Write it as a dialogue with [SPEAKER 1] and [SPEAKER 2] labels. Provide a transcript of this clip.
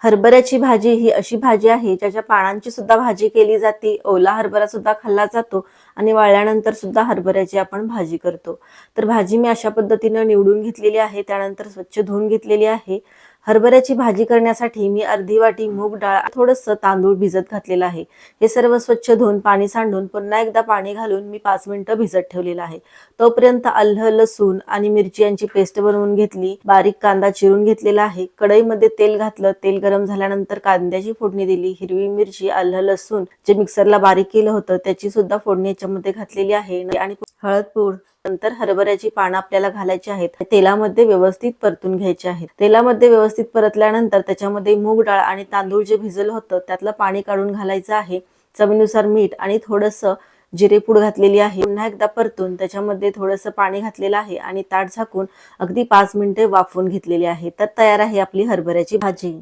[SPEAKER 1] हरभऱ्याची भाजी ही अशी भाजी आहे ज्याच्या पानांची सुद्धा भाजी केली जाते, ओला हरभरा सुद्धा खाल्ला जातो आणि वाळल्यानंतर सुद्धा हरभऱ्याची आपण भाजी करतो। तर भाजी मी अशा पद्धतीने निवडून घेतलेली आहे, त्यानंतर स्वच्छ धुवून घेतलेली आहे। हरभऱ्याची भाजी करण्यासाठी मी अर्धी वाटी मूग डाळ, थोडंसं तांदूळ भिजत घातलेलं आहे। हे सर्व स्वच्छ धुवून पाणी सांडून पुन्हा एकदा पाणी घालून मी 5 मिनिटं भिजत ठेवलेलं आहे। तोपर्यंत आलं, लसूण आणि मिरची यांची पेस्ट बनवून घेतली, बारीक कांदा चिरून घेतलेला आहे। कढईमध्ये तेल घातलं, तेल गरम झाल्यानंतर कांद्याची फोडणी दिली, हिरवी मिरची, आलं, लसूण जे मिक्सरला बारीक केलं होतं त्याची सुद्धा फोडणी याच्यामध्ये घातलेली आहे आणि हळद पूड, नंतर हरभऱ्याची पानं आपल्याला घालायची आहेत। तेलामध्ये व्यवस्थित परतून घ्यायचे आहेत। तेलामध्ये व्यवस्थित परतल्यानंतर त्याच्यामध्ये मूग डाळ आणि तांदूळ जे भिजलं होतं त्यातलं पाणी काढून घालायचं आहे। चवीनुसार मीठ आणि थोडंसं जिरेपूड घातलेली आहे। पुन्हा एकदा परतून त्याच्यामध्ये थोडंसं पाणी घातलेलं आहे आणि ताट झाकून अगदी 5 मिनिटे वाफवून घेतलेली आहे। तर तयार आहे आपली हरभऱ्याची भाजी।